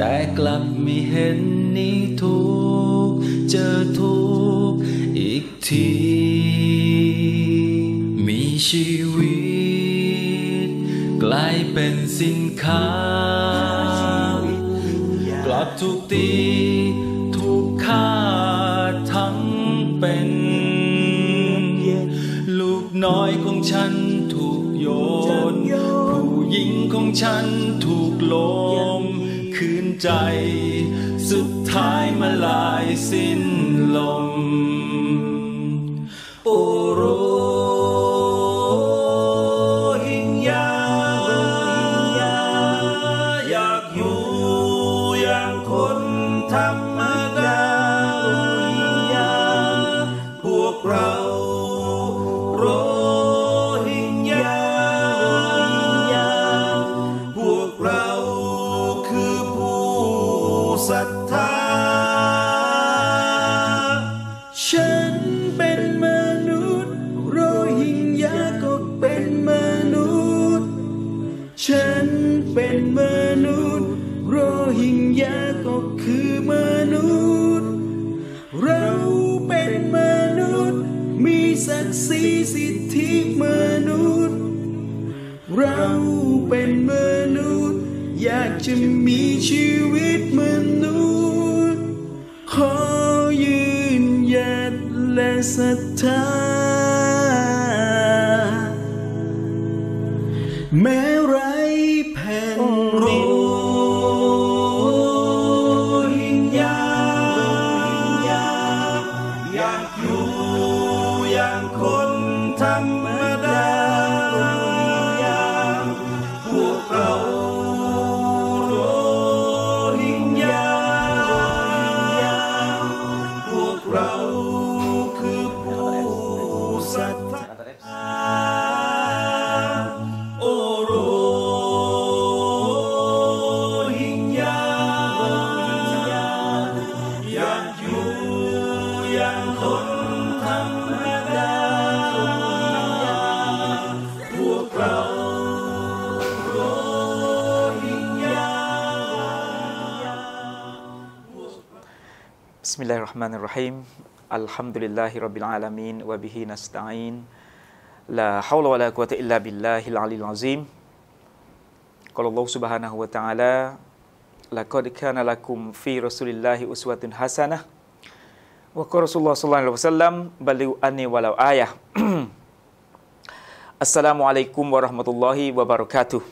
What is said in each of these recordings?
แต่กลับไม่เห็นนี้ทุกเจอทุกอีกทีมีชีวิตกลายเป็นสินค้ากลับถูกตีถูกฆ่าทั้งเป็นลูกน้อยของฉันถูกโยนผู้หญิงของฉันถูกลมคืนใจสุดท้ายมาลายสิ้นลมโอโรฮิงญาอยากอยู่อย่างคนธรรมดาพวกเราโรฮิงญาพวกเราคือผู้ศรัทธาฉันเป็นมนุษย์โรฮิงญาก็เป็นมนุษย์ฉันเป็นมนุษย์โรฮิงญาก็คือมนุษย์เราเป็นมนุษย์มีศักดิ์ศรีสิทธิมนุษย์เราเป็นมนุษย์อยากจะมีชีวิตมนุษย์ขอยืนหยัดและศรัทธาแม้ไร้แผ่นดินหิงญาอยากอยู่อย่างคนธรรมดาพวกเราโรฮิงญาพวกเราคือผู้ศรัทธาโอโรฮิงญาอยากอยู่อย่างคนธรรมดาพวกเราโรฮิงญา Bismillahirrahmanirrahim. Alhamdulillahirabbil alamin wa bihi nasta'in. La haula wala quwwata illa billahil aliyil azim. Qala Allah Subhanahu wa ta'ala, laqad kana lakum fi Rasulillahi uswatun hasanah. Wa qala Rasulullah sallallahu alaihi wasallam, balighu anni walau ayah. Assalamualaikum warahmatullahi wabarakatuh.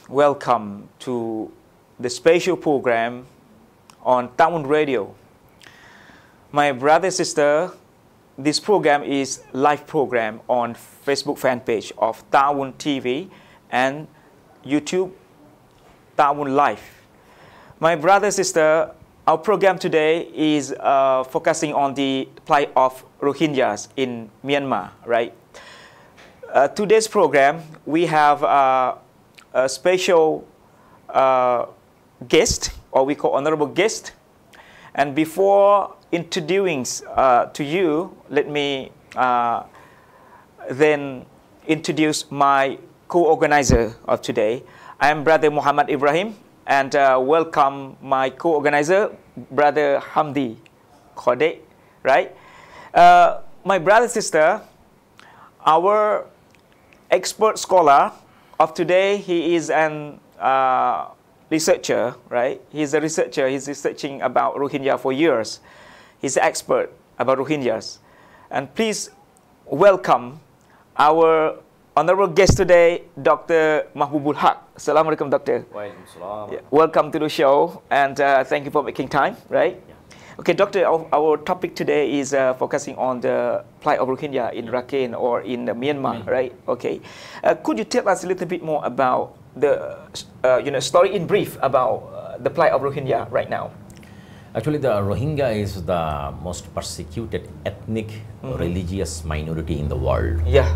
Welcome to the special program on Tawun Radio. My brother, sister, this program is live program on Facebook fan page of Tawun TV and YouTube Tawun Live. My brother, sister, our program today is focusing on the plight of Rohingyas in Myanmar, right? Today's program, we have a special guest, or we call honorable guest. And before introducing to you, let me then introduce my co-organizer of today. I am Brother Muhammad Ibrahim, and welcome my co-organizer, Brother Hamdi Khode, right? My brother, sister, our expert scholar of today, he is an researcher, right? He's a researcher. He's researching about Rohingya for years. He's an expert about Rohingyas. And please welcome our honorable guest today, Dr. Mahbubul Haq. Assalamualaikum, Doctor. Yeah, welcome to the show, and thank you for making time, right? Yeah. Okay, Doctor, our topic today is focusing on the plight of Rohingya in Rakhine or in Myanmar, right? Okay. Could you tell us a little bit more about the story in brief about the plight of Rohingya right now? Actually, the Rohingya is the most persecuted ethnic religious minority in the world. Yeah.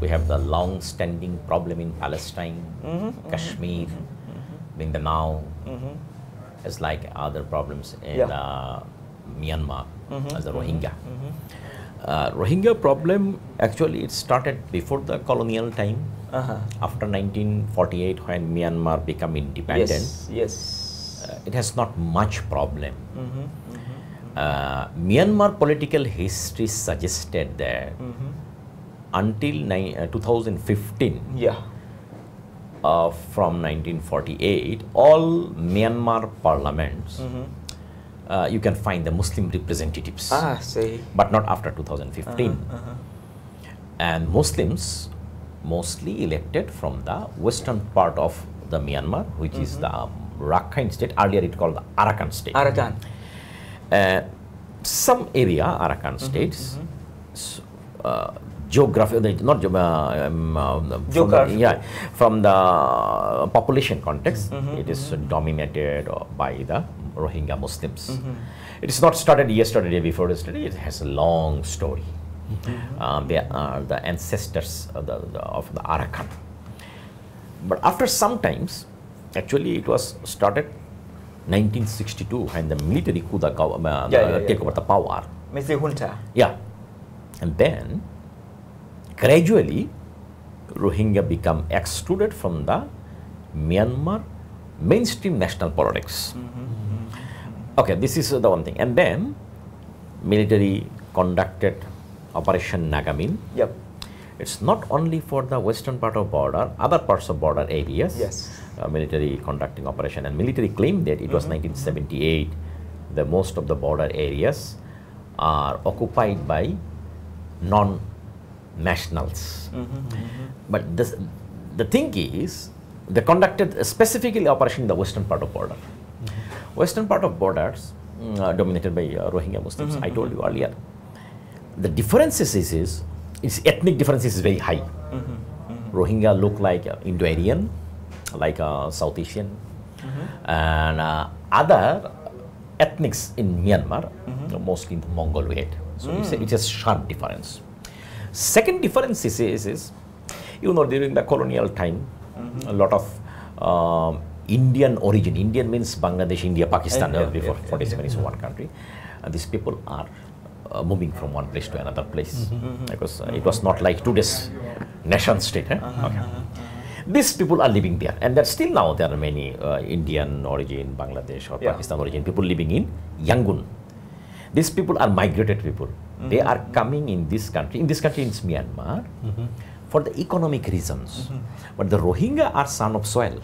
We have the long-standing problem in Palestine, Kashmir, Mindanao, as like other problems in Myanmar as the Rohingya. Rohingya problem, actually it started before the colonial time. After 1948, when Myanmar became independent, it has not much problem. Myanmar political history suggested that until 2015, from 1948, all Myanmar parliaments, you can find the Muslim representatives, but not after 2015. And Muslims mostly elected from the western part of the Myanmar, which is the Rakhine state. Earlier it called the Arakan state. Some area, Arakan states, geography, not geography, from the population context, it is dominated by the Rohingya Muslims. It is not started yesterday, day before yesterday. It has a long story. They are the ancestors of the Arakan. But after some times, actually it was started 1962 when the military coup take over the power. Yeah. And then gradually Rohingya become excluded from the Myanmar mainstream national politics. Okay, this is the one thing. And then military conducted Operation Nagamin. It's not only for the western part of border, other parts of border areas. Military conducting operation, and military claimed that it was 1978. The most of the border areas are occupied by non-nationals. But the thing is, they conducted specifically operation in the western part of border. Western part of borders dominated by Rohingya Muslims. I told you earlier. The differences is its ethnic differences is very high. Rohingya look like Indo-Aryan, like South Asian, and other ethnics in Myanmar, mostly in the Mongoloid. So it's a sharp difference. Second difference is you know, during the colonial time, a lot of Indian origin. Indian means Bangladesh, India, Pakistan. Before 47 is one country. These people are moving from one place to another place, because it was not like today's nation state. These people are living there, and that still now there are many Indian origin, Bangladesh or Pakistan origin people living in Yangon. These people are migrated people. They are coming in this country. In this country, in Myanmar, for the economic reasons. But the Rohingya are son of soil.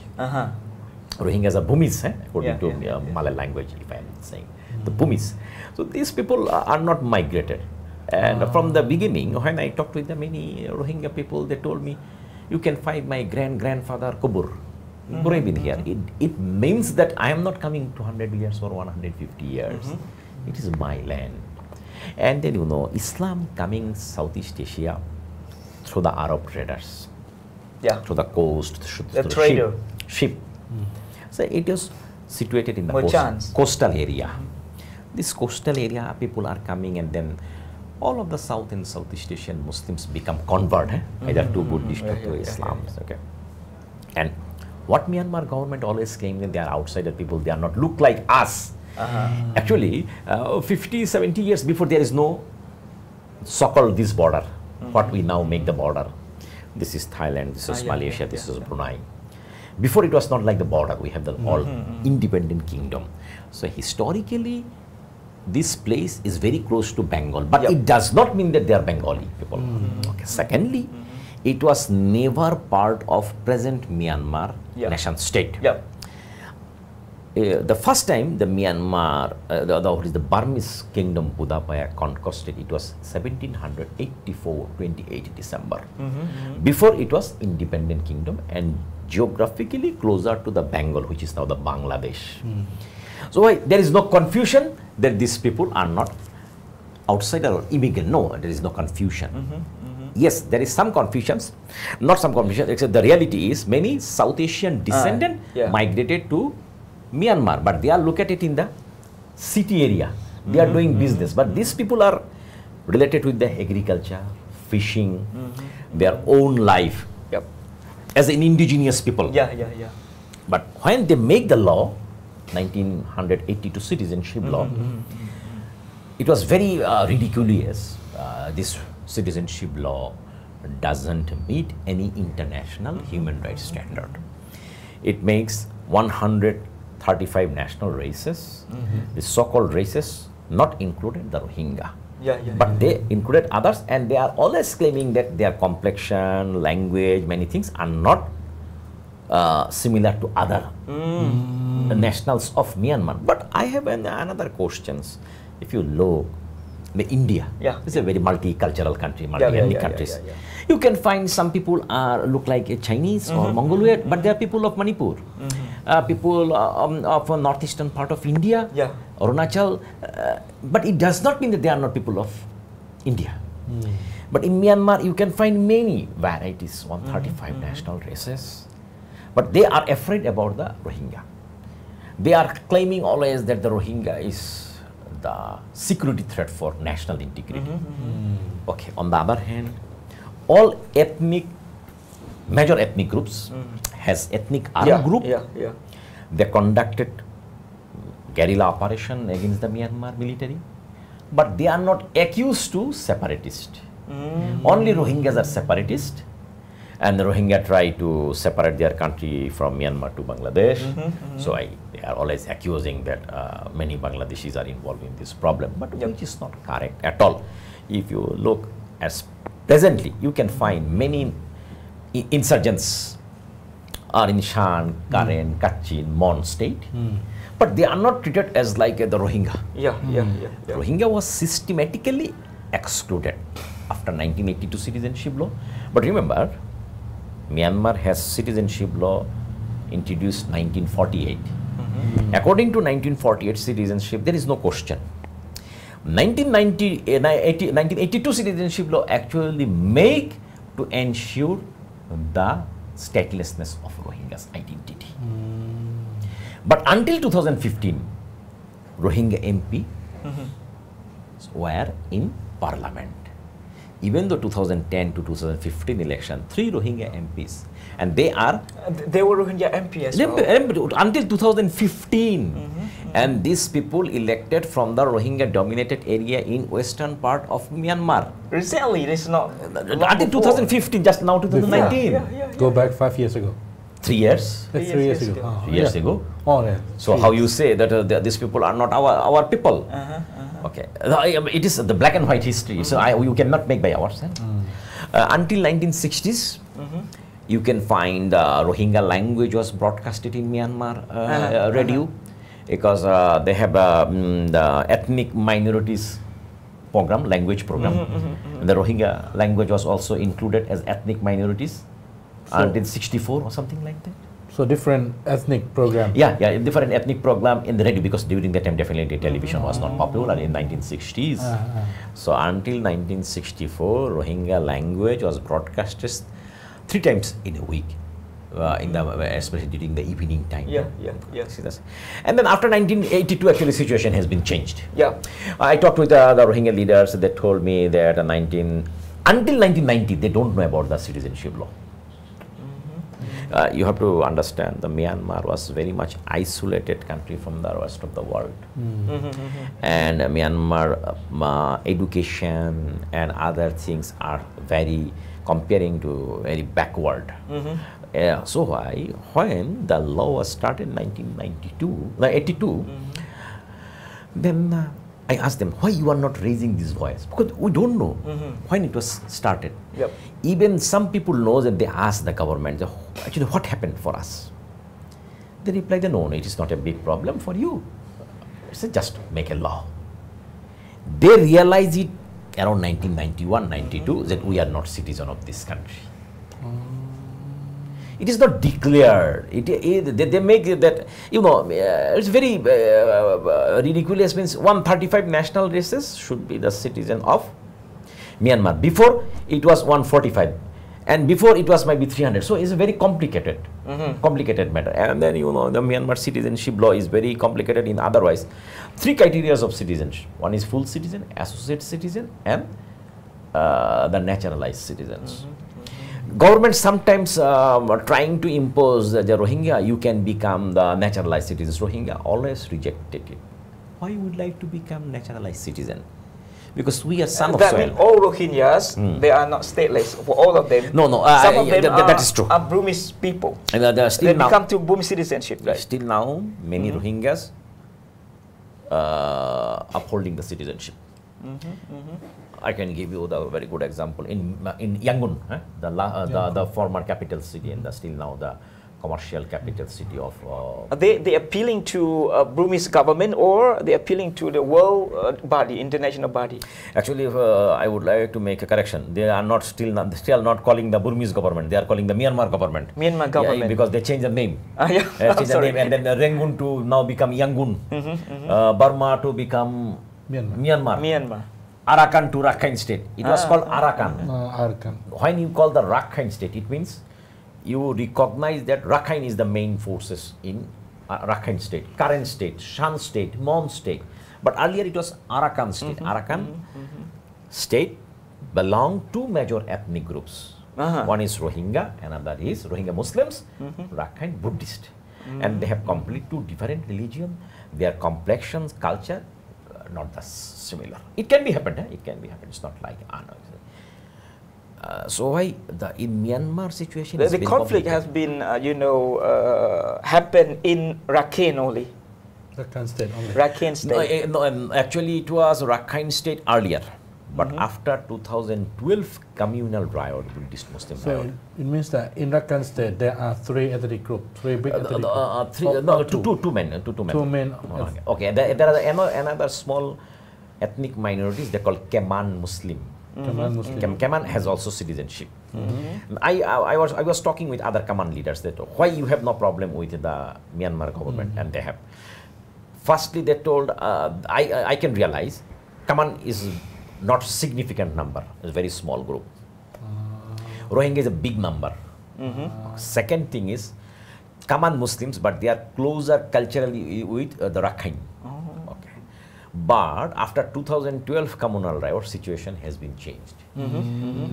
Rohingya is a Burmese, according to Malay language, if I am saying. The Burmese. So these people are not migrated. And from the beginning, when I talked with the many Rohingya people, they told me, you can find my grandfather Kubur. Kubur been here. It means that I am not coming 200 years or 150 years. It is my land. And then, you know, Islam coming Southeast Asia through the Arab traders. Through the coast, through the ship. So it is situated in the coastal area. This coastal area, people are coming, and then all of the South and Southeast Asian Muslims become convert, either to Buddhist or to Islam. Okay. And what Myanmar government always claims that they are outsider people, they are not look like us. Actually, 50, 70 years before, there is no so-called this border, what we now make the border. This is Thailand, this is Malaysia, this is Brunei. Before it was not like the border, we have the all independent kingdom. So historically, this place is very close to Bengal, but it does not mean that they are Bengali people. Okay. Secondly, it was never part of present Myanmar nation state. The first time the Myanmar, the Burmese kingdom Budapaya conquered, it was 1784, 28 December. Before it was independent kingdom and geographically closer to the Bengal, which is now the Bangladesh. So there is no confusion that these people are not outsider or immigrant. No, there is no confusion. Yes, there is some confusions, not some confusion, except the reality is many South Asian descendants migrated to Myanmar, but they are located in the city area. They are doing business, but these people are related with the agriculture, fishing, their own life as an indigenous people. But when they make the law, 1982 citizenship law, it was very ridiculous. This citizenship law doesn't meet any international human rights standard. It makes 135 national races, the so-called races, not included the Rohingya. But they included others, and they are always claiming that their complexion, language, many things are not similar to other nationals of Myanmar. But I have another questions. If you look, the India is a very multicultural country, multi-ethnic countries. You can find some people look like a Chinese or Mongoloid, but they are people of Manipur, people of a northeastern part of India, Arunachal, but it does not mean that they are not people of India. But in Myanmar, you can find many varieties, 135 national races, but they are afraid about the Rohingya. They are claiming always that the Rohingya is the security threat for national integrity. Okay, on the other hand, all major ethnic groups has ethnic armed group. They conducted guerrilla operation against the Myanmar military, but they are not accused to separatist. Only Rohingyas are separatist, and the Rohingya try to separate their country from Myanmar to Bangladesh. So they are always accusing that many Bangladeshis are involved in this problem, but which is not correct at all. If you look as presently, you can find many insurgents are in Shan, Karen, Kachin, Mon state, but they are not treated as like the Rohingya. Rohingya was systematically excluded after 1982 citizenship law. But remember, Myanmar has citizenship law introduced 1948. According to 1948 citizenship, there is no question. 1982 citizenship law actually make to ensure the statelessness of Rohingya's identity. But until 2015, Rohingya MP were in parliament. Even though 2010 to 2015 election, 3 Rohingya MPs, and they were Rohingya MP as well. Until 2015, and these people elected from the Rohingya dominated area in western part of Myanmar. Recently, it is not until 2015, just now 2019. Go back 5 years ago. 3 years? 3 years ago. 3 years ago? Oh, yeah. So how you say that these people are not our people? Okay, it is the black and white history, so you cannot make by ourselves. Until 1960s, you can find Rohingya language was broadcasted in Myanmar radio, because they have the ethnic minorities program, language program. And the Rohingya language was also included as ethnic minorities until 64 or something like that. So different ethnic program. Yeah, different ethnic program in the radio, because during that time definitely television was not popular in 1960s. So until 1964, Rohingya language was broadcasted 3 times in a week, especially during the evening time. And then after 1982, actually situation has been changed. I talked with the Rohingya leaders. They told me that until 1990, they don't know about the citizenship law. You have to understand, the Myanmar was very much isolated country from the rest of the world. And Myanmar education and other things are very, comparing to very backward. So when the law was started in 1982, then I asked them, why you are not raising this voice? Because we don't know when it was started. Even some people know that they ask the government, actually what happened for us? They replied, no, it is not a big problem for you. It's just make a law. They realized it around 1991-92 that we are not citizen of this country. It is not declared. They make it that, it's very ridiculous. Means 135 national races should be the citizen of Myanmar. Before it was 145, and before it was maybe 300. So it's a very complicated, complicated matter. And then the Myanmar citizenship law is very complicated in otherwise. 3 criteria of citizenship. One is full citizen, associate citizen, and the naturalized citizens. Government sometimes trying to impose the Rohingya, you can become the naturalized citizens. Rohingya always rejected it. Why you would like to become naturalized citizen? Because we are son of That soil. means all Rohingyas, they are not stateless. For all of them. No, no. Some of them that is true. are Burmese people. And still They now, become to Burmese citizenship, right? still now, many Rohingyas upholding the citizenship. I can give you the very good example in Yangon, the former capital city, and still now the commercial capital city of. Are they appealing to Burmese government or they appealing to the world body, international body? Actually, I would like to make a correction. They are not still not calling the Burmese government. They are calling the Myanmar government. Myanmar government. Yeah, because they changed the name. Yeah. Changed the name, and then Rangoon to now become Yangon. Burma to become Myanmar. Myanmar. Arakan to Rakhine state. It was called Arakan. Arakan. When you call the Rakhine state, it means you recognize that Rakhine is the main forces in Rakhine state, current state, Shan state, Mon state. But earlier it was Arakan state. Arakan state belonged to major ethnic groups. One is Rohingya, another is Rohingya Muslims, Rakhine Buddhist. And they have completely two different religions. Their complexions, culture, not the similar. It can be happened. It can be happened. It's not like so why in Myanmar situation? The conflict has been, happened in Rakhine only. Rakhine state only. Rakhine state. No, actually it was Rakhine state earlier, but after 2012 communal riot, Buddhist Muslim So riot. it means that in Rakhine state there are three ethnic groups, three big ethnic groups. Two men. Two men. Okay, there are another small ethnic minorities. They call Keman Muslim. Keman has also citizenship. I was talking with other Keman leaders that why you have no problem with the Myanmar government, and they have. Firstly, they told I can realize Keman is not significant number. It's a very small group. Rohingya is a big number. Second thing is Keman Muslims, but they are closer culturally with the Rakhine. But after 2012 communal riot, situation has been changed.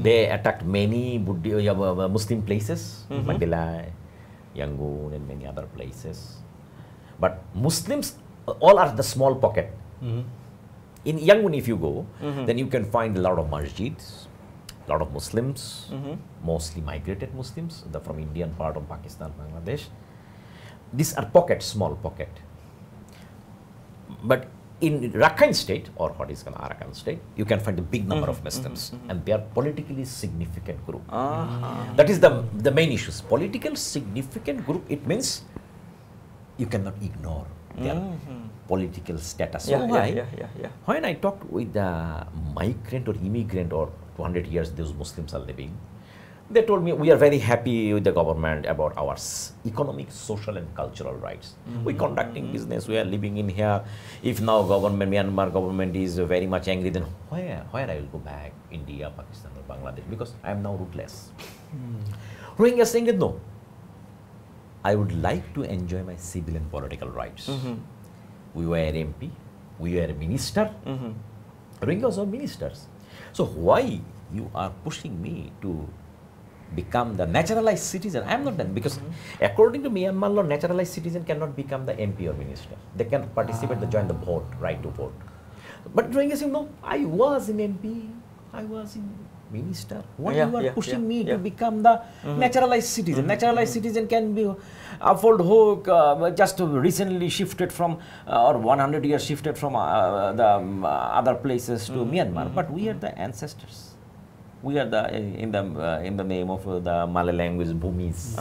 They attacked many Muslim places, Mandalay, Yangon, and many other places. But Muslims, all are the small pocket. In Yangon, if you go, then you can find a lot of masjids, a lot of Muslims, mostly migrated Muslims from Indian part of Pakistan, Bangladesh. These are pockets, small pocket. But in Rakhine state, or what is called Arakan state, you can find a big number of Muslims, and they are politically significant group. That is the main issues. Political significant group, it means you cannot ignore their political status. When I talked with the migrant or immigrant or 200 years those Muslims are living, they told me we are very happy with the government about our economic, social and cultural rights. We conducting business, we are living in here. If now Myanmar government is very much angry, then where I will go back? India, Pakistan or Bangladesh, because I am now rootless. Rohingya saying that no, I would like to enjoy my civil and political rights. We were MP, we were a minister. Rohingyas are ministers. So why you are pushing me to become the naturalized citizen? I am not done, because according to Myanmar law, naturalized citizen cannot become the MP or minister. They can participate, they join the vote, right to vote. But Rohingya saying, no, I was in MP, I was in minister. Why you are pushing me to become the naturalized citizen? Naturalized citizen can be Fold Hook just recently shifted from, or 100 years shifted from the other places to Myanmar. But we are the ancestors. We are in the name of the Malay language, Bhumis.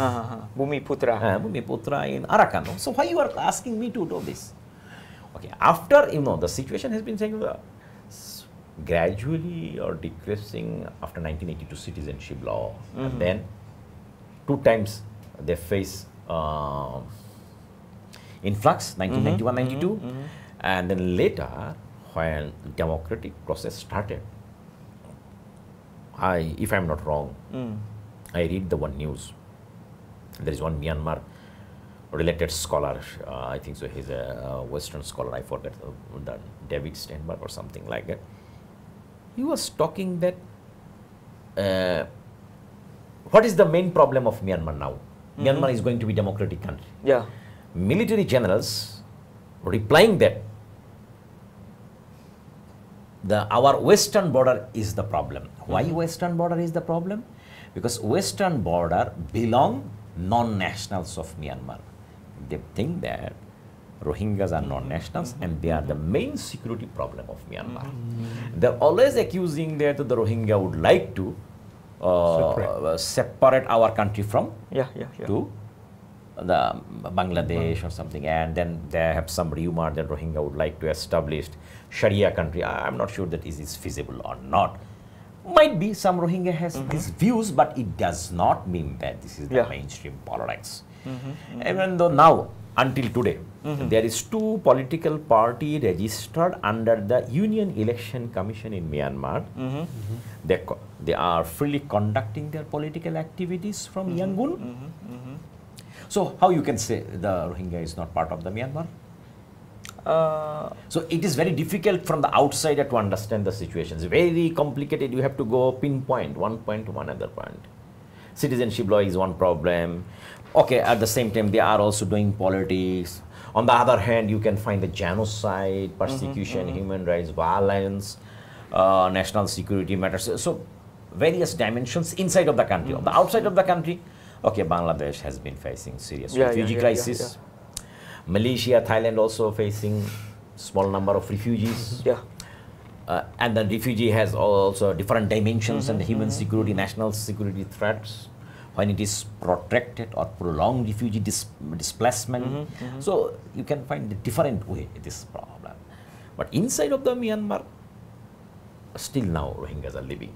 Bhumi Putra. Bhumi Putra in Arakan. So why you are asking me to do this? Okay, after the situation has been saying gradually or decreasing after 1982 citizenship law, and then 2 times they face influx 1991-92, and then later when democratic process started. If I am not wrong, I read the one news. There is one Myanmar related scholar, I think so, he's a Western scholar, I forget, the David Steinberg or something like that. He was talking that what is the main problem of Myanmar now? Myanmar is going to be a democratic country. Yeah. Military generals replying that our western border is the problem. Why western border is the problem? Because western border belong non-nationals of Myanmar. They think that Rohingyas are non-nationals and they are the main security problem of Myanmar. They're always accusing that the Rohingya would like to separate our country from to the Bangladesh or something, and then they have some rumor that Rohingya would like to establish Sharia country. I'm not sure that is feasible or not. Might be some Rohingya has these views, but it does not mean that this is the mainstream politics. Even though now, until today, there is 2 political party registered under the Union Election Commission in Myanmar. They are freely conducting their political activities from Yangon. So how you can say the Rohingya is not part of the Myanmar? So it is very difficult from the outsider to understand the situation. It's very complicated. You have to go pinpoint one point to another point. Citizenship law is one problem. Okay, at the same time, they are also doing politics. On the other hand, you can find the genocide, persecution, human rights violence, national security matters. So various dimensions inside of the country. On the outside of the country, okay, Bangladesh has been facing serious refugee crisis. Malaysia, Thailand also facing small number of refugees. And the refugee has also different dimensions and human security, national security threats. When it is protracted or prolonged refugee displacement. So you can find a different way this problem. But inside of the Myanmar, still now Rohingyas are living.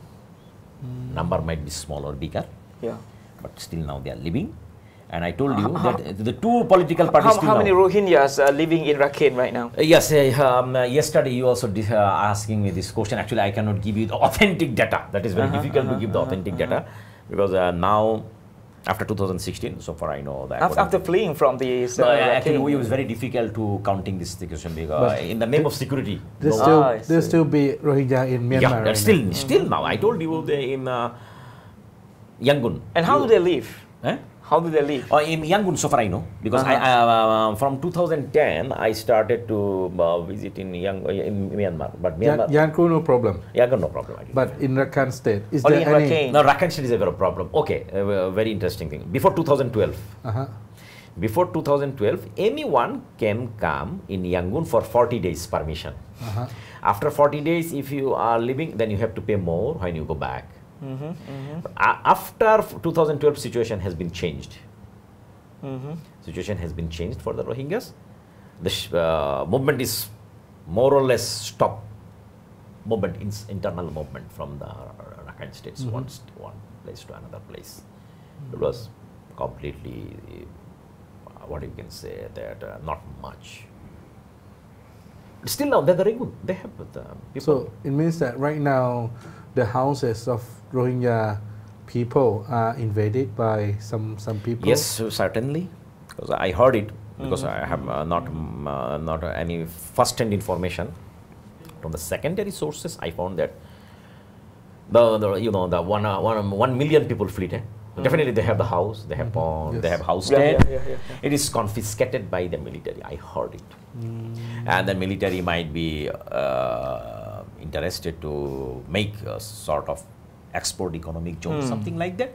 Number might be small or bigger, but still now they are living. And I told you that the 2 political parties. How many Rohingyas are living in Rakhine right now? Yes, yesterday you also asking me this question. Actually, I cannot give you the authentic data. That is very difficult to give the authentic data. Because now, after 2016, so far I know that. After fleeing from the actually, it was very difficult to counting this situation because in the name of security. There still be Rohingya in Myanmar. Yeah, still now. I told you they in Yangon. And how do they live? How do they live? In Yangon, so far I know, because from 2010 I started to visit in Myanmar, but Myanmar. Yangon no problem. Yangon no problem. But in Rakhine State, is Only there any? Rakhine. No, Rakhine State is a very problem. Okay, very interesting thing. Before 2012, before 2012, anyone can come in Yangon for 40 days permission. After 40 days, if you are living, then you have to pay more when you go back. After 2012, situation has been changed. Situation has been changed for the Rohingyas. The movement is more or less stopped. Movement, internal movement from the Rakhine states, one place to another place. It was completely, what you can say, that not much. Still now, they're very good. They have the people. So it means that right now, the houses of Rohingya people are invaded by some people. Yes, certainly, because I heard it. Because I have not any first-hand information. From the secondary sources, I found that the 1 million people fled. Definitely, they have the house, they have pond, they have house. It is confiscated by the military. I heard it, and the military might be interested to make a sort of export economic zone, something like that.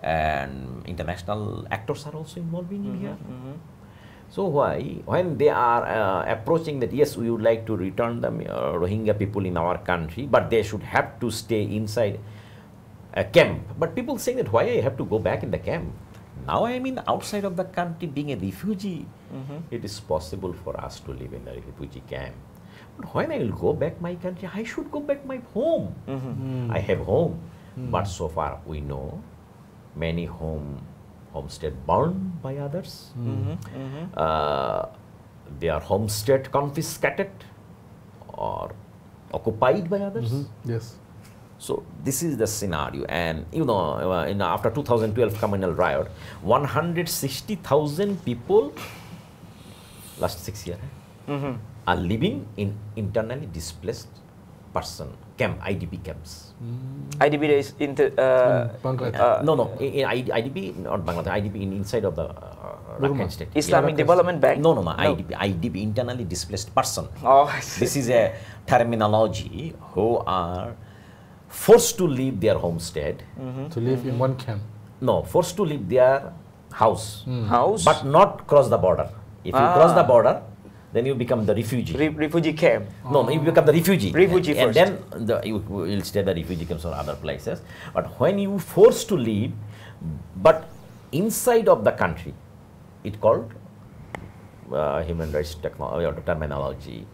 And international actors are also involving in here. So when they are approaching that, yes, we would like to return the Rohingya people in our country, but they should have to stay inside a camp. But people saying that, why I have to go back in the camp? Now I am in outside of the country being a refugee. It is possible for us to live in a refugee camp. But when I will go back my country, I should go back my home. I have home. But so far we know many homestead burned by others. Their homestead confiscated or occupied by others. Yes. So this is the scenario, and after 2012 communal riot, 160,000 people last 6 years are living in internally displaced person camp, IDP camps. IDP is in Bangladesh. No, in IDP not Bangladesh. IDP inside of the Rakhine State. Islamic Development Bank? No, IDP, internally displaced person. Oh, I see. This is a terminology who are forced to leave their homestead. To live in one camp. No, forced to leave their house. House? But not cross the border. If you cross the border, then you become the refugee. Refugee camp. No, you become the refugee. Refugee and first. then you will stay the refugee camps or other places. But when you forced to leave, but inside of the country, it called human rights technology or terminology,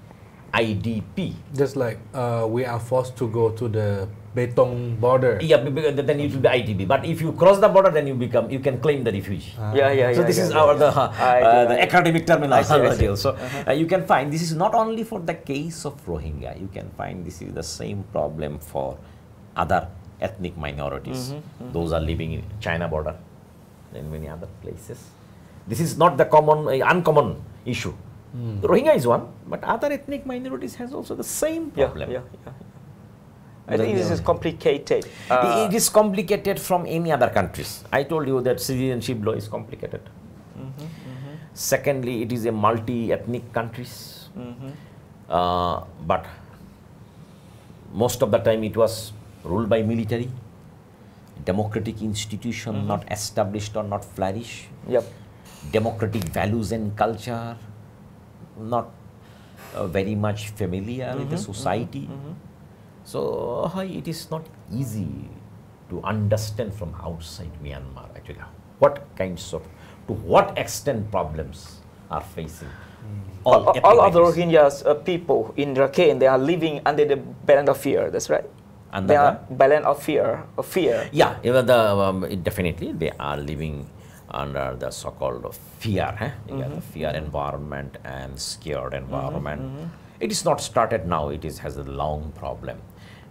IDP. Just like we are forced to go to the Betong border. Yeah, then it will be IDP. But if you cross the border, then you can claim the refugee. So this is the academic terminology also. You can find this is not only for the case of Rohingya. You can find this is the same problem for other ethnic minorities. Those are living in China border and many other places. This is not the uncommon issue. The Rohingya is one, but other ethnic minorities has also the same problem. I think this is complicated. It is complicated from any other countries. I told you that citizenship law is complicated. Secondly, it is a multi-ethnic countries. But most of the time it was ruled by military. Democratic institution not established or not flourish. Democratic values and culture not very much familiar with the society. So it is not easy to understand from outside Myanmar actually what kinds of, to what extent problems are facing. All of the Rohingyas people in Rakhine, they are living under the balance of fear. That's right. Under they are balance of fear. Yeah, even the definitely they are living under the so-called fear. Fear environment and scared environment. It is not started now. It has a long problem.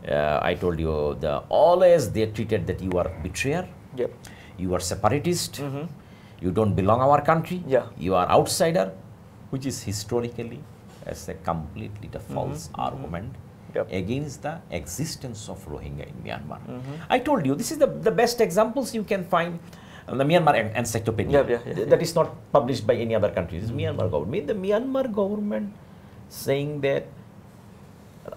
I told you, always they treated that you are betrayer, you are separatist, you don't belong our country, you are outsider, which is historically as a completely false argument against the existence of Rohingya in Myanmar. I told you, this is the best examples you can find in the Myanmar encyclopedia. That is not published by any other country. This is Myanmar government. The Myanmar government saying that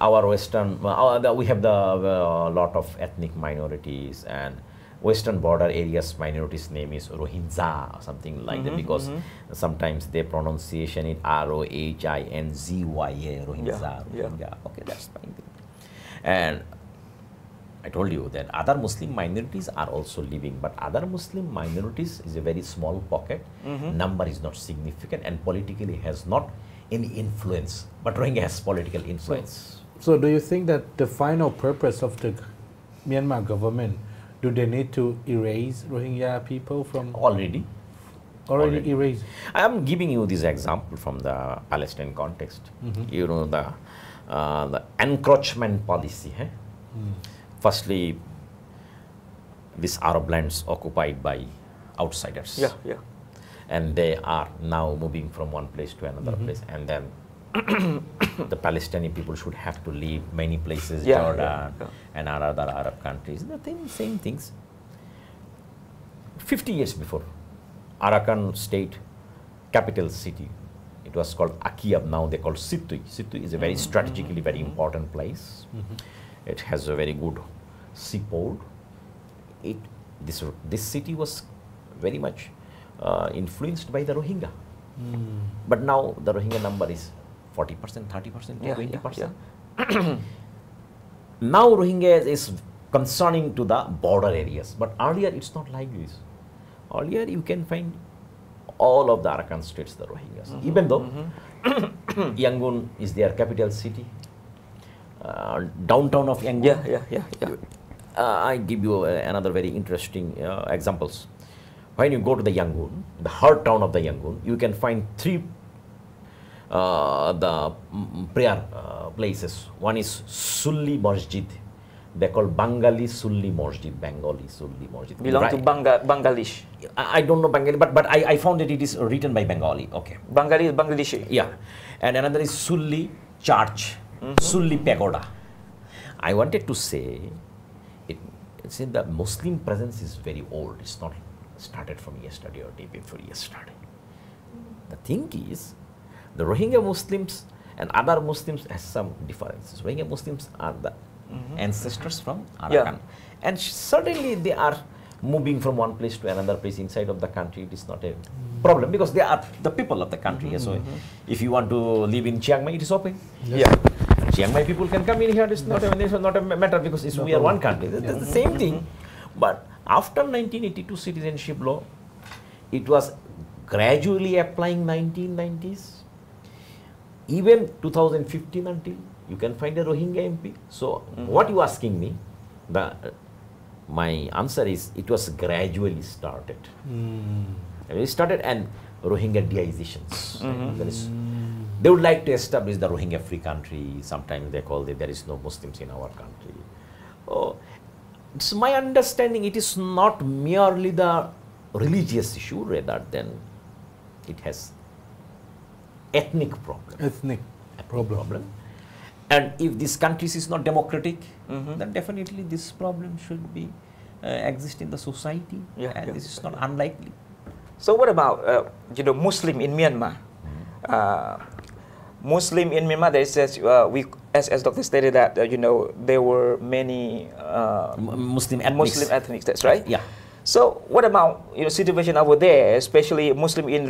our Western, we have the lot of ethnic minorities and Western border areas minorities name is Rohingya or something like that, because sometimes their pronunciation is Rohinzya, Rohingya. Okay, that's fine. And I told you that other Muslim minorities are also living, but other Muslim minorities is a very small pocket. Number is not significant and politically has not any influence, but Rohingya has political influence. So do you think that the final purpose of the Myanmar government, do they need to erase Rohingya people from? Already erased. I am giving you this example from the Palestinian context. You know, the encroachment policy. Firstly, these Arab lands occupied by outsiders. And they are now moving from one place to another place, and then the Palestinian people should have to leave many places, Jordan and other Arab countries. The same things. 50 years before, Arakan state capital city, it was called Akiyab, now they call Situy. Situy is a very strategically very important place. It has a very good seaport. This city was very much influenced by the Rohingya. But now the Rohingya number is 40%, 30%, 20%. Now Rohingya is concerning to the border areas, but earlier it's not like this. Earlier you can find all of the Arakan states the Rohingyas, even though Yangon is their capital city, downtown of Yangon. I give you another very interesting examples. When you go to the Yangon, the heart town of the Yangon, you can find three the prayer places. One is Sulli Masjid. They call Bengali Sulli Masjid. Bengali Sulli Masjid. Belong to Bangladesh. I don't know Bengali, but I found that it is written by Bengali. Okay. Bengali is Bangladeshi. Yeah. And another is Sulli Church. Sulli Pagoda. I wanted to say, it's the Muslim presence is very old. It's not started from yesterday or day before yesterday. The thing is, the Rohingya Muslims and other Muslims has some differences. Rohingya Muslims are the ancestors from Arakan. And certainly they are moving from one place to another place inside of the country. It is not a problem because they are the people of the country. So if you want to live in Chiang Mai, it is open. Yeah. And Chiang Mai people can come in here. It's not a matter because we are one country. That's the same thing. But after 1982 citizenship law, it was gradually applying 1990s. Even 2015 until you can find a Rohingya MP. So what you asking me, my answer is it was gradually started. It started and Rohingya deizations. They would like to establish the Rohingya free country. Sometimes they call it there is no Muslims in our country. It's my understanding it is not merely the religious issue rather than it has ethnic problem. And if this country is not democratic, then definitely this problem should be exist in the society, and this is not unlikely. So what about Muslim in Myanmar? Muslim in Myanmar, they says as Dr. stated that there were many Muslim ethnics. That's right. Yeah. So what about situation over there, especially Muslim in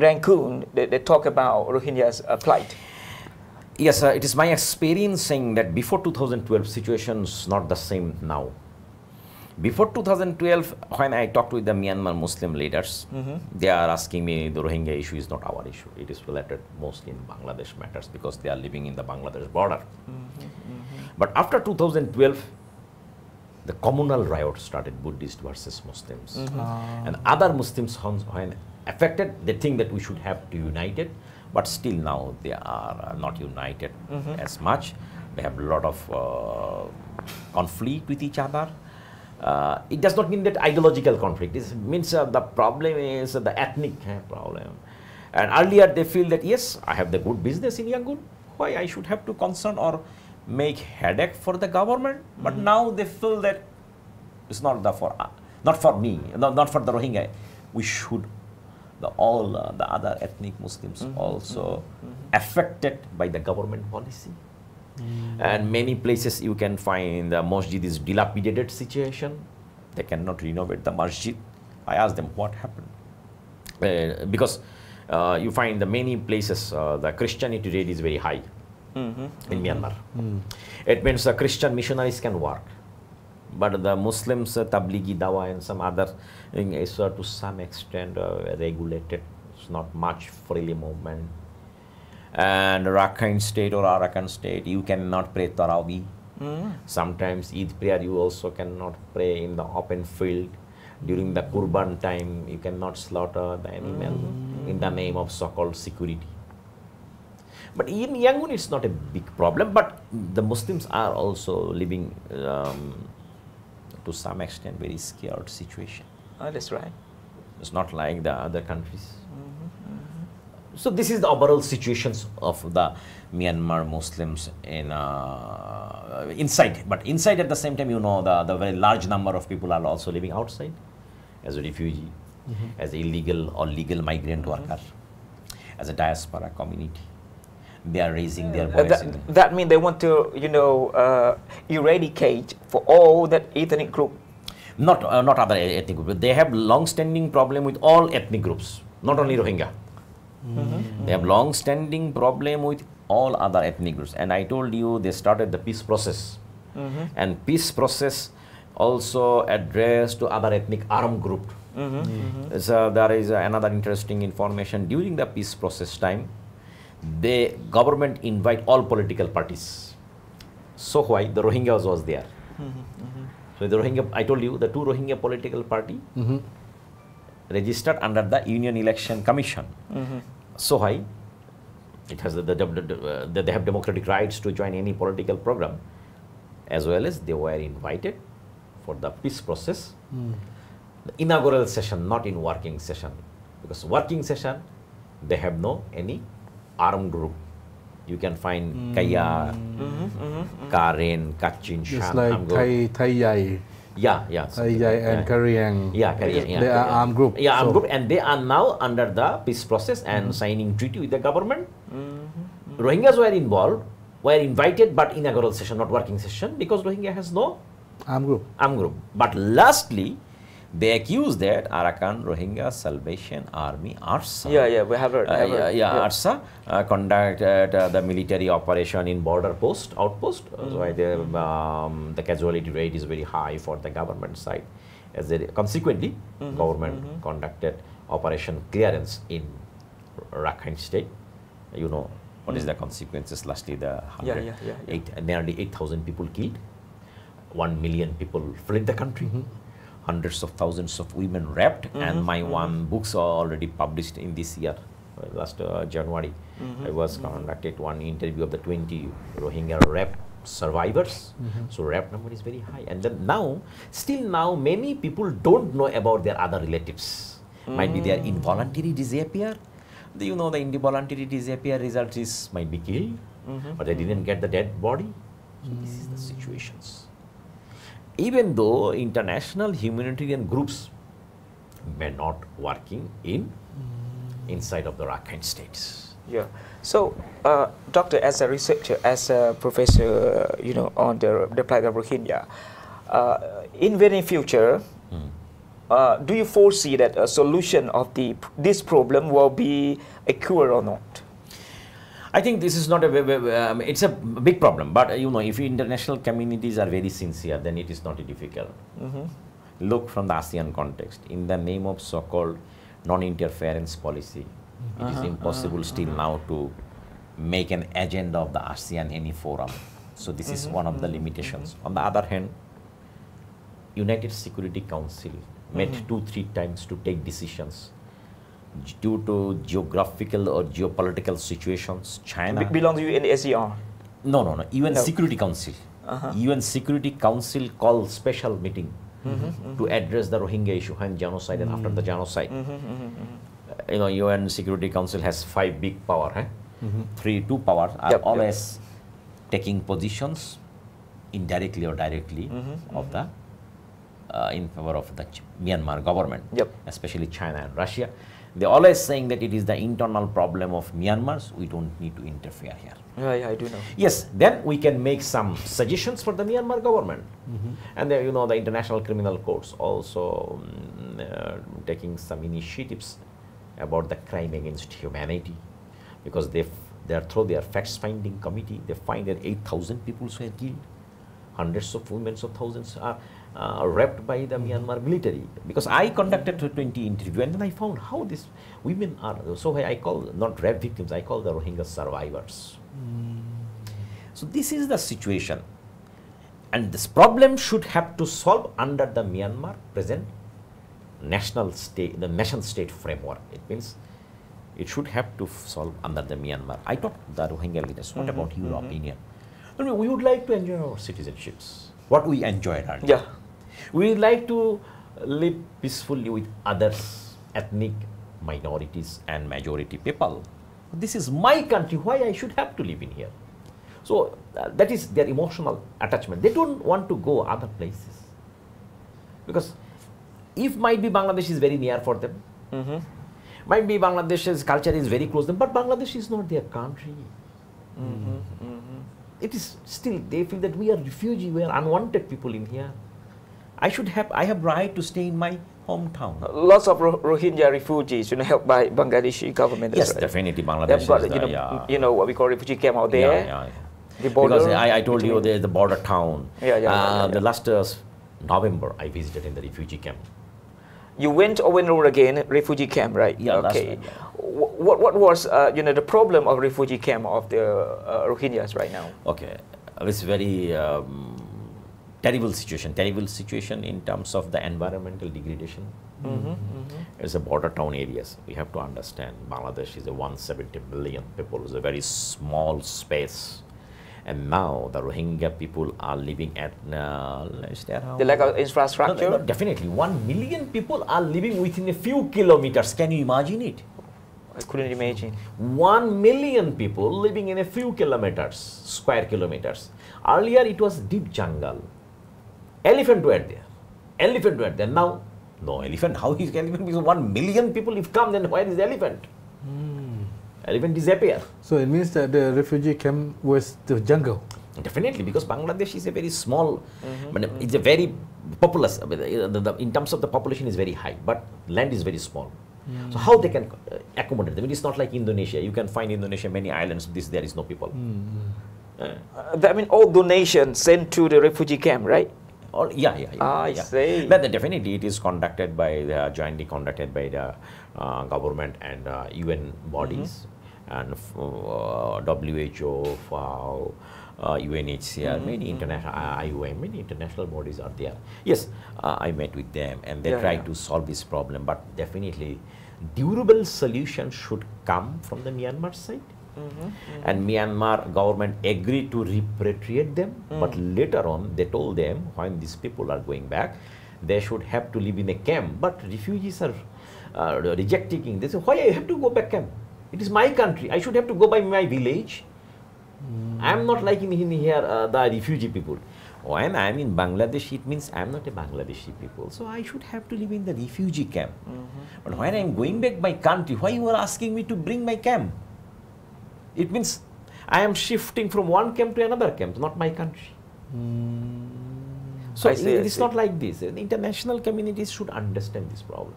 Rangoon? They talk about Rohingyas plight. Yes, it is my experience saying that before 2012 situation is not the same now. Before 2012, when I talked with the Myanmar Muslim leaders, they are asking me the Rohingya issue is not our issue. It is related mostly in Bangladesh matters because they are living in the Bangladesh border. But after 2012, the communal riot started, Buddhist versus Muslims. And other Muslims, when affected, they think that we should have to unite it. But still now they are not united as much. They have a lot of conflict with each other. It does not mean that ideological conflict. It means the problem is the ethnic problem. And earlier they feel that yes, I have the good business in Yangon. Why I should have to concern or make headache for the government? But now they feel that it's not for me, not for the Rohingya. We should. All the other ethnic Muslims also affected by the government policy. And many places you can find the masjid is dilapidated situation. They cannot renovate the masjid. I asked them what happened. Because you find the many places the Christianity rate is very high in Myanmar. It means the Christian missionaries can work. But the Muslims, Tablighi Dawa and some other is to some extent regulated. It's not much freely movement. And Rakhine state or Arakan state, you cannot pray Tarawih. Sometimes Eid prayer you also cannot pray in the open field. During the Qurban time, you cannot slaughter the animal in the name of so-called security. But in Yangon, it's not a big problem. But the Muslims are also living to some extent very scared situation. Oh, that's right. It's not like the other countries. So this is the overall situations of the Myanmar Muslims in inside. But inside at the same time, the very large number of people are also living outside as a refugee, as an illegal or legal migrant worker, as a diaspora community. They are raising their voice. That means they want to, eradicate for all that ethnic group. Not other ethnic groups. They have long-standing problem with all ethnic groups, not only Rohingya. They have long-standing problem with all other ethnic groups. And I told you they started the peace process. And peace process also addressed to other ethnic armed group. So there is another interesting information. During the peace process time, the government invite all political parties. So why the Rohingyas was there? So the Rohingya, I told you, the two Rohingya political party registered under the Union Election Commission. So why? It has they have democratic rights to join any political program, as well as they were invited for the peace process. The inaugural session, not in working session, because working session they have no any armed group. You can find Kaya, Karen, Kachin, It's Shan, like Thai Yai. Yeah. and Korean. Yeah, Korean. Yeah, They are armed group. Yeah, armed So- group, and they are now under the peace process and signing treaty with the government. Rohingyas were involved, were invited, but inaugural session, not working session, because Rohingya has no Armed group. armed group. But lastly, they accuse that Arakan Rohingya Salvation Army (ARSA). Yeah, we have heard. ARSA conducted the military operation in border outpost. That's why the casualty rate is very high for the government side. Consequently, government conducted operation clearance in Rakhine State. You know what is the consequences? Lastly, nearly 8,000 people killed, 1 million people fled the country. Hundreds of thousands of women raped, and my one books are already published in this year, last January. I was conducted one interview of the 20 Rohingya rape survivors. So rape number is very high, and then still now many people don't know about their other relatives. Might be they are involuntary disappear. The involuntary disappear result is might be killed, but they didn't get the dead body. So this is the situations. Even though international humanitarian groups were not working inside of the Rakhine states. Yeah. So, Doctor, as a researcher, as a professor, on the plight of Rohingya, in very future, do you foresee that a solution of this problem will be a cure or not? I think this is not it's a big problem, but if international communities are very sincere, then it is not difficult. Look from the ASEAN context. In the name of so-called non-interference policy, it is impossible still now to make an agenda of the ASEAN any forum. So this is one of the limitations. On the other hand, United Security Council met 2-3 times to take decisions. Due to geographical or geopolitical situations, China belongs to UNSCR. No. UN Security Council. UN Security Council called special meeting to address the Rohingya issue and genocide and after the genocide. UN Security Council has 5 big power. 2 powers are always taking positions indirectly or directly of the in favor of the Myanmar government, especially China and Russia. They're always saying that it is the internal problem of Myanmar, so we don't need to interfere here. Yeah, I do know. Yes, then we can make some suggestions for the Myanmar government. And there, the international criminal courts also taking some initiatives about the crime against humanity, because through their facts-finding committee, they find that 8,000 people were killed, hundreds of women, so thousands are raped by the Myanmar military. Because I conducted 20 interviews, and then I found how these women are. So I call not rape victims, I call the Rohingya survivors. So this is the situation, and this problem should have to solve under the Myanmar present the nation-state framework. It means it should have to solve under the Myanmar. I talked to the Rohingya leaders. What about your opinion? I mean, we would like to enjoy our citizenships. What we enjoyed earlier. Yeah. We would like to live peacefully with others, ethnic minorities and majority people. This is my country. Why I should have to live in here? So that is their emotional attachment. They don't want to go other places, because if might be Bangladesh is very near for them, might be Bangladesh's culture is very close to them, but Bangladesh is not their country. It is still, they feel that we are refugee, we are unwanted people in here. I have right to stay in my hometown. Lots of Rohingya refugees, helped by Bangladeshi government. Yes, right? definitely Bangladesh. They've got, what we call refugee camp out there. Yeah. The border. Because I told you there's the border town. The last November, I visited in the refugee camp. You went over and over again, refugee camp, right? Yeah. Okay. What was the problem of refugee camp of the Rohingyas right now? Okay, it's very terrible situation in terms of the environmental degradation. It's a border town areas. We have to understand Bangladesh is a 170 million people. It's a very small space. And now the Rohingya people are living at the lack of infrastructure? No, definitely. 1 million people are living within a few kilometers. Can you imagine it? I couldn't imagine. 1 million people living in a few kilometers, square kilometers. Earlier it was deep jungle. Elephant were there. Elephant were there. Now, no elephant. How is elephant? Because 1 million people if come, then where is the elephant? Elephant disappear. So it means that the refugee camp was the jungle. Definitely, because Bangladesh is a very small, but it's a very populous. In terms of the population is very high, but land is very small. So how they can accommodate them? It is not like Indonesia. You can find Indonesia many islands. There is no people. I mean, all donations sent to the refugee camp, right? Yeah. I see. But definitely it is conducted by jointly conducted by the government and UN bodies and WHO, FAO, UNHCR, many international IOM, many international bodies are there. Yes, I met with them and they try to solve this problem. But definitely, durable solution should come from the Myanmar side. And Myanmar government agreed to repatriate them, but later on they told them when these people are going back, they should have to live in a camp. But refugees are rejecting. They say, why I have to go back camp? It is my country. I should have to go by my village. I am not like in here the refugee people. When I am in Bangladesh, it means I am not a Bangladeshi people. So I should have to live in the refugee camp. But when I am going back my country, why you are asking me to bring my camp? It means I am shifting from one camp to another camp, not my country. So it is not like this. The international communities should understand this problem.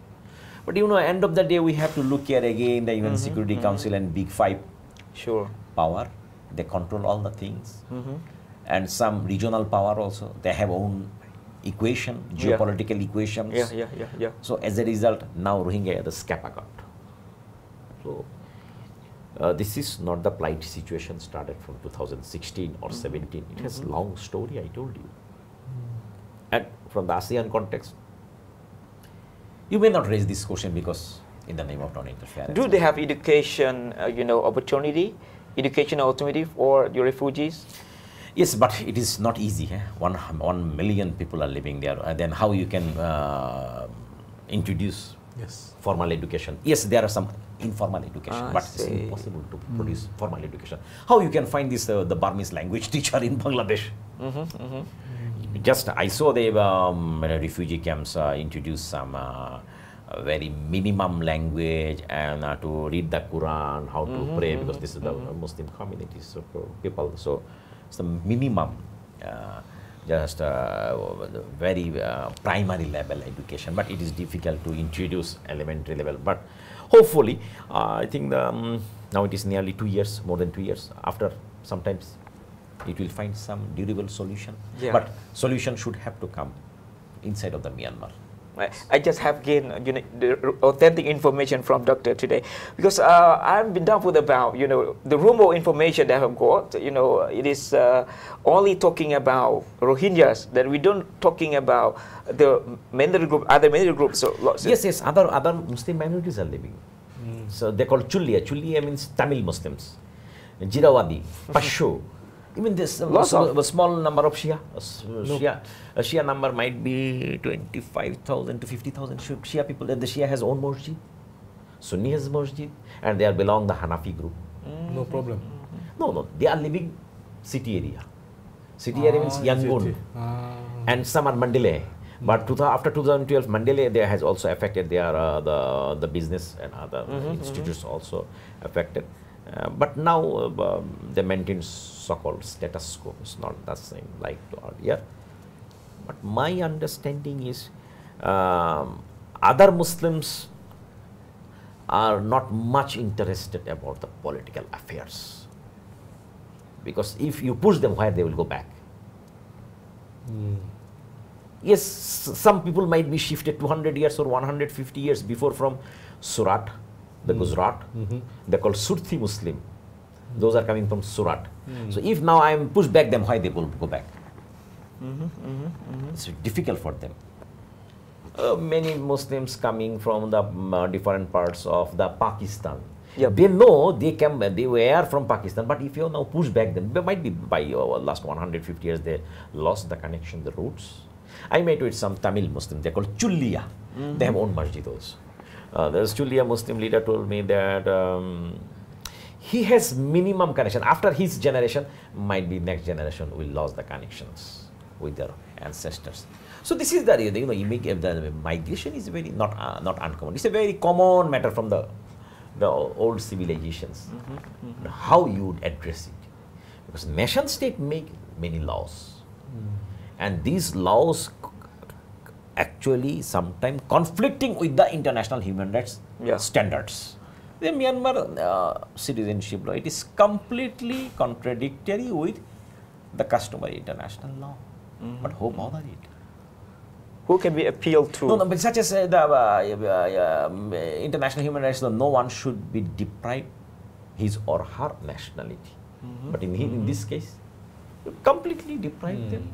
But you know, end of the day, we have to look here again, the UN Security Council and Big Five power. They control all the things. And some regional power also. They have own equation, geopolitical equations. So as a result, now Rohingya are the scapegoat. So this is not the plight situation started from 2016 or 17. It has long story, I told you. And from the ASEAN context, you may not raise this question because in the name of non-interference. Do they have education, opportunity, educational opportunity for your refugees? Yes, but it is not easy. 1 million people are living there. Then how you can introduce formal education? Yes, there are some informal education, but it's impossible to produce formal education. How you can find this the Burmese language teacher in Bangladesh? Just I saw the refugee camps introduce some very minimum language and to read the Quran, how to pray, because this is the Muslim community, so people. So it's the minimum, just very primary level education. But it is difficult to introduce elementary level. But hopefully, I think now it is nearly 2 years, more than 2 years. After sometimes it will find some durable solution. But solution should have to come inside of the Myanmar. I just have gained the authentic information from doctor today, because I've been doubtful about the rumor information that I've got. It is only talking about Rohingyas, that we don't talking about the minority group, other minority groups. So yes, other Muslim minorities are living. So they call Chulliya. Chulliya means Tamil Muslims. Jirawadi, Pashu. Even this a small number of Shia. Shia number might be 25,000 to 50,000 Shia people. The Shia has own masjid. Sunni has masjid. And they belong the Hanafi group. No problem. No. They are living city area. City area means Yangon. And some are Mandalay. But after 2012, Mandalay there has also affected their the business and other institutes also affected. But now they maintain so-called status quo. It's not the same like earlier. But my understanding is other Muslims are not much interested about the political affairs. Because if you push them, where they will go back? Yes, some people might be shifted 200 years or 150 years before from Surat, the Gujarat. They're called Surthi Muslim. Those are coming from Surat. So if now I am pushed back them, why they will go back? It's difficult for them. Many Muslims coming from the different parts of the Pakistan. They know they were from Pakistan, but if you now push back them, they might be by last 150 years they lost the connection, the roots. I met with some Tamil Muslims. They're called Chulliya. They have own masjid also. There's Chulliya Muslim leader told me that he has minimum connection. After his generation, might be next generation will lose the connections. with their ancestors. So this is the the migration is very not uncommon. It's a very common matter from the old civilizations. How you would address it, because nation state make many laws, and these laws actually sometimes conflicting with the international human rights standards. The Myanmar citizenship law, it is completely contradictory with the customary international law. But who bother it? Who can we appeal to? No, but such as the international human rights law, no one should be deprived his or her nationality. But in this case, you completely deprive them.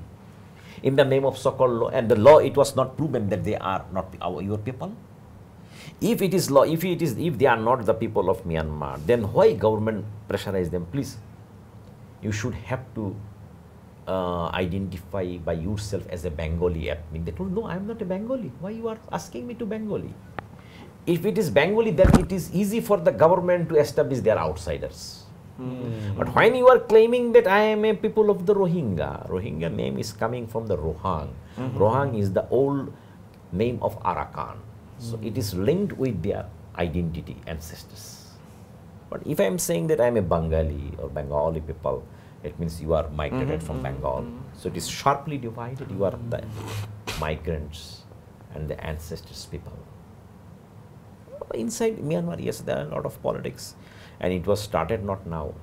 In the name of so-called law, and the law, it was not proven that they are not your people. If it is law, if they are not the people of Myanmar, then why government pressurize them? Please, you should have to identify by yourself as a Bengali ethnic. They told, no, I am not a Bengali. Why you are asking me to Bengali? If it is Bengali, then it is easy for the government to establish their outsiders. But when you are claiming that I am a people of the Rohingya name is coming from the Rohang. Rohang is the old name of Arakan. So it is linked with their identity, ancestors. But if I am saying that I am a Bengali or Bengali people, it means you are migrated from Bengal. So it is sharply divided. You are the migrants and the ancestors people. Inside Myanmar, yes, there are a lot of politics. And it was started not now.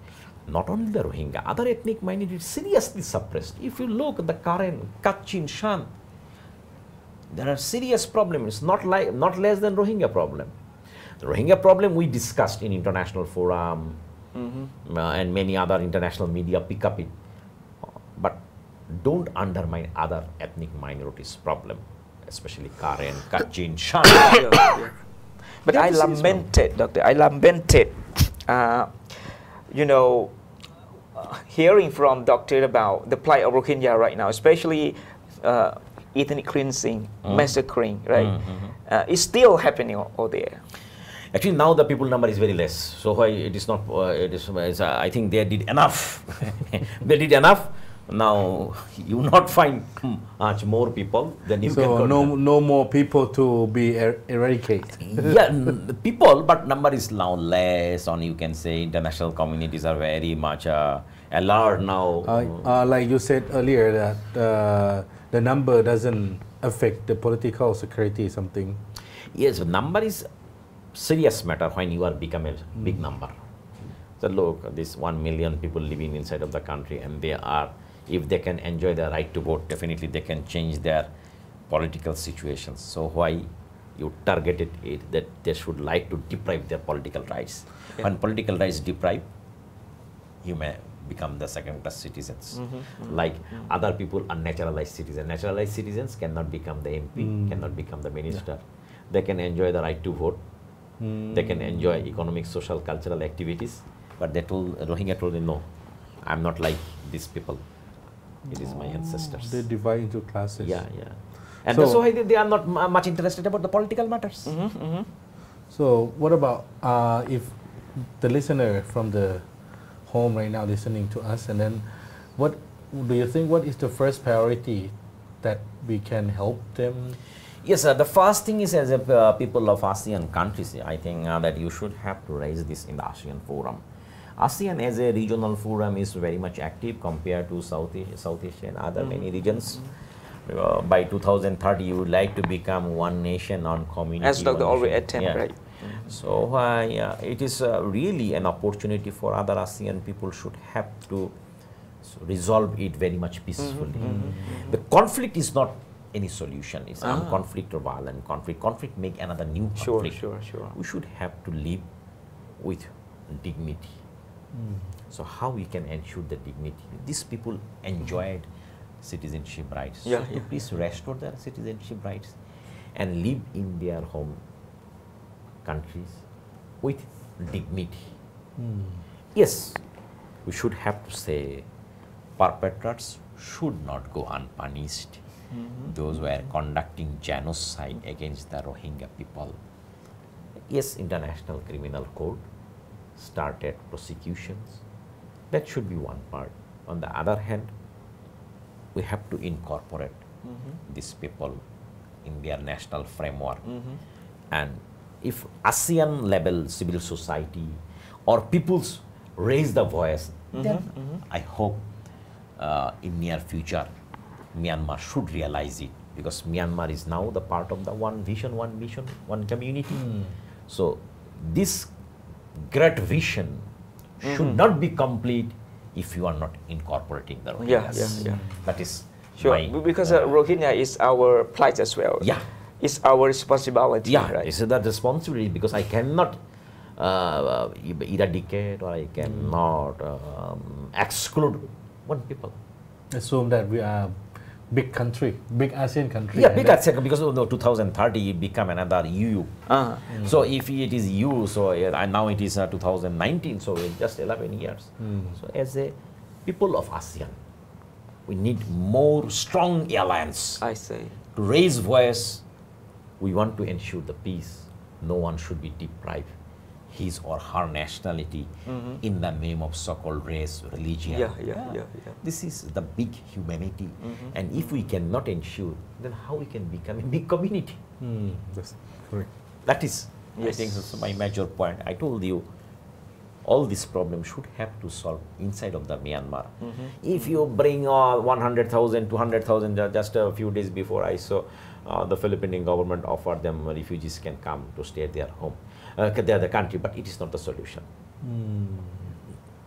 Not only the Rohingya, other ethnic minorities seriously suppressed. If you look at the Karen, Kachin, Shan, there are serious problems, not less than Rohingya problem. The Rohingya problem we discussed in international forum, and many other international media pick up it. But don't undermine other ethnic minorities problem, especially Karen, Kachin, Shan. But I lamented, Doctor, hearing from Doctor about the plight of Rohingya right now, especially ethnic cleansing, massacring, right? It's still happening over there. Actually, now the people number is very less. So why it is not? I think they did enough. They did enough. Now you will not find much more people than you can. So no more people to be eradicated. Yeah, people, but number is now less. On you can say international communities are very much alert now. Like you said earlier that the number doesn't affect the political security something. Yes, number is serious matter when you are become a big number. So look, this 1 million people living inside of the country, and they are, if they can enjoy the right to vote, definitely they can change their political situations. So why you targeted it that they should like to deprive their political rights? Yeah. When political rights deprive, you may become the second-class citizens. Like other people are naturalized citizens. Naturalized citizens cannot become the MP, cannot become the minister. They can enjoy the right to vote. They can enjoy economic, social, cultural activities. But they told, Rohingya told them, no, I'm not like these people. It is my ancestors. They divide into classes. Yeah. And so, that's why they are not much interested about the political matters. So what about if the listener from the home right now listening to us, and then what do you think, what is the first priority that we can help them? Yes, the first thing is, as a people of ASEAN countries, I think that you should have to raise this in the ASEAN forum. ASEAN as a regional forum is very much active compared to South Asia and other many regions. By 2030, you would like to become one nation on community. As Dr. already attempt, right? So it is really an opportunity for other ASEAN people should have to resolve it very much peacefully. The conflict is not any solution. It's conflict or violent conflict. Conflict make another new conflict. Sure. We should have to live with dignity. So how we can ensure the dignity? These people enjoyed citizenship rights. So to please restore their citizenship rights and live in their home countries with dignity. Yes, we should have to say perpetrators should not go unpunished. Those who are conducting genocide against the Rohingya people. Yes, International Criminal Court started prosecutions. That should be one part. On the other hand, we have to incorporate these people in their national framework. And if ASEAN level civil society or peoples raise the voice, then I hope in near future Myanmar should realize it, because Myanmar is now the part of the one vision, one community. So this great vision should not be complete if you are not incorporating the Rohingyas. That is Sure, my, because Rohingya is our plight as well. Yeah. It's our responsibility. Yeah, right? it's that responsibility, because I cannot eradicate or I cannot exclude one people. Assume that we are big country, big ASEAN country. Yeah, big ASEAN, because of 2030 it become another EU. So if it is EU, so and now it is 2019, so it's just 11 years. So as a people of ASEAN, we need more strong alliance I say. to raise voice. We want to ensure the peace. No one should be deprived his or her nationality in the name of so-called race, religion. Yeah. This is the big humanity. And if we cannot ensure, then how we can become a big community? That's correct. That is, I Yes. think, that's my major point. I told you, all these problems should have to solve inside of the Myanmar. If you bring 100,000, 200,000, just a few days before I saw the Philippine government offered them refugees can come to stay at their home, their country, but it is not the solution.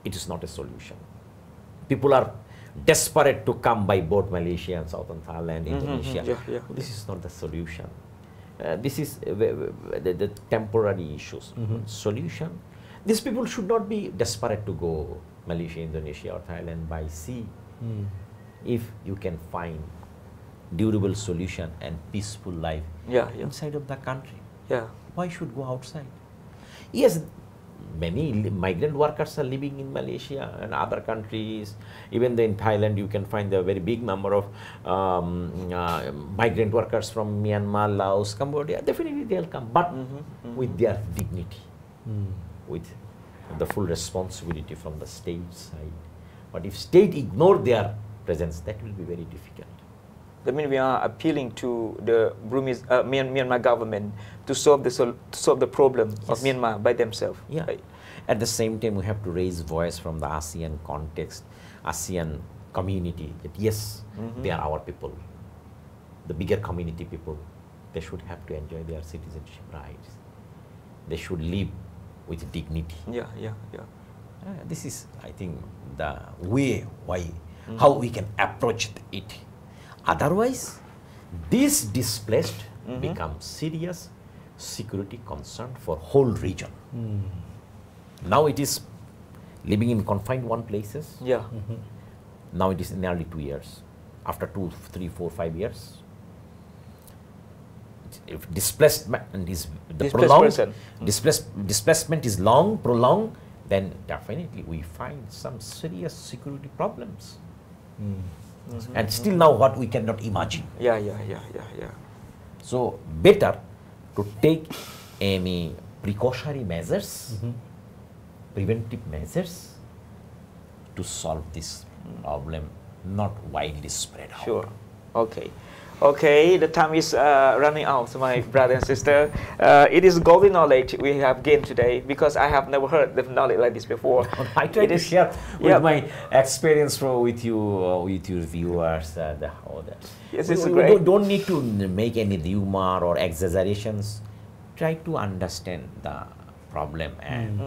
It is not a solution. People are desperate to come by boat, Malaysia and Southern Thailand, Indonesia. This is not the solution. This is the temporary issues. Solution, these people should not be desperate to go Malaysia, Indonesia or Thailand by sea. If you can find durable solution and peaceful life inside of the country, why should go outside? Yes, many migrant workers are living in Malaysia and other countries. Even in Thailand, you can find a very big number of migrant workers from Myanmar, Laos, Cambodia. Definitely they'll come, but with their dignity, with the full responsibility from the state side. But if state ignore their presence, that will be very difficult. That means we are appealing to the Burmese, Myanmar government to solve the problem of Myanmar by themselves. Yeah. Right? At the same time, we have to raise voice from the ASEAN context, ASEAN community, that yes, they are our people. The bigger community people, they should have to enjoy their citizenship rights. They should live with dignity. This is, I think, the way how we can approach it. Otherwise, this displaced becomes serious security concern for whole region. Now it is living in confined one places. Now it is nearly 2 years. After 2, 3, 4, 5 years, if displacement is the prolonged, displacement is long, prolonged, then definitely we find some serious security problems. And still now what we cannot imagine. So better to take any precautionary measures, preventive measures to solve this problem, not widely spread out. Sure. Okay, the time is running out, my brother and sister. It is golden knowledge we have gained today, because I have never heard the knowledge like this before. I try to share with my experience with you, with your viewers. Yes, it's we great. don't need to make any humor or exaggerations. Try to understand the problem and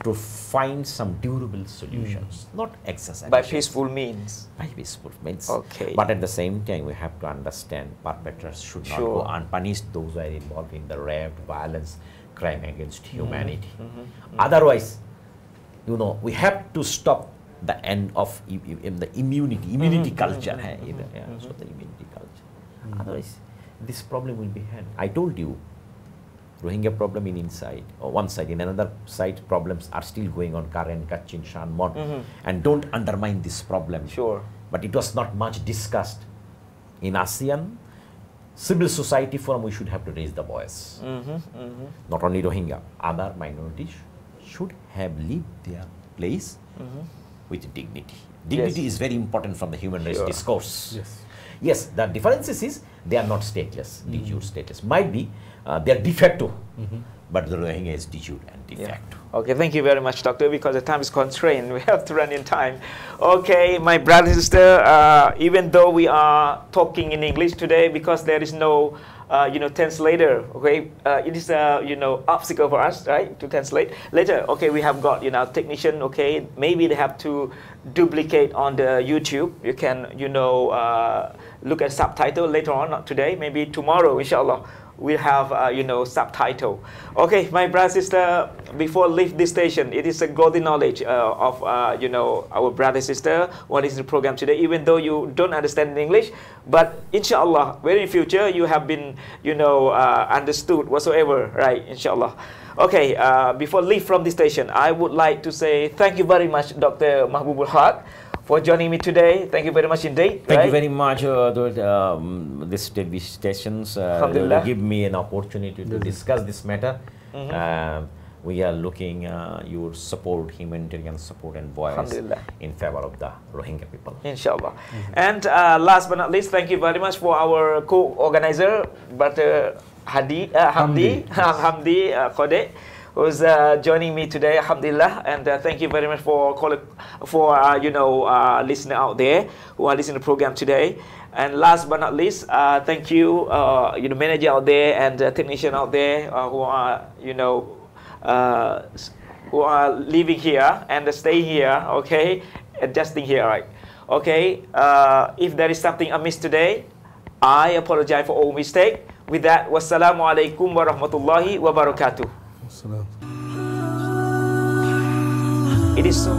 to find some durable solutions, not exaggerations. By peaceful means. By peaceful means. Okay. But at the same time, we have to understand perpetrators should not go unpunished. Those who are involved in the rape, violence, crime against humanity. Otherwise, we have to stop the end of the immunity culture. So the immunity culture. Otherwise, this problem will be had. I told you, Rohingya problem in inside, or one side, in another side, problems are still going on, Karen, Kachin, Shanmon, and don't undermine this problem. Sure. But it was not much discussed. In ASEAN, civil society forum, we should have to raise the voice. Not only Rohingya, other minorities should have lived their place with dignity. Dignity is very important from the human rights discourse. Yes. Yes, the differences is they are not stateless, de jure stateless. Might be they are de facto, but the Rohingya is de jure and de facto. Okay, thank you very much, Doctor. Because the time is constrained, we have to run in time. Okay, my brother and sister, even though we are talking in English today, because there is no translator, okay, it is a, obstacle for us, right, to translate. Later, okay, we have got, technician, okay, maybe they have to duplicate on the YouTube. You can, look at subtitle later on, not today, maybe tomorrow, inshallah. We have, subtitle. Okay, my brother, sister, before leave this station, it is a golden knowledge of, our brother, sister, what is the program today, even though you don't understand English, but inshallah, very in future, you have been, understood whatsoever, right, inshallah. Okay, before leave from this station, I would like to say thank you very much, Dr. Mahbubul Haq, for joining me today. Thank you very much indeed. Thank you very much. This TV stations will give me an opportunity to discuss this matter. We are looking your support, humanitarian support and voice in favor of the Rohingya people. Inshallah. And last but not least, thank you very much for our co-organizer, Brother Hamdi Khode, who's joining me today, alhamdulillah, and thank you very much for listener out there who are listening to the program today. And last but not least, thank you, manager out there and technician out there who are living here and stay here, okay, adjusting here, right? Okay, if there is something amiss today, I apologize for all mistake. With that, wassalamu alaikum warahmatullahi wabarakatuh. It is so.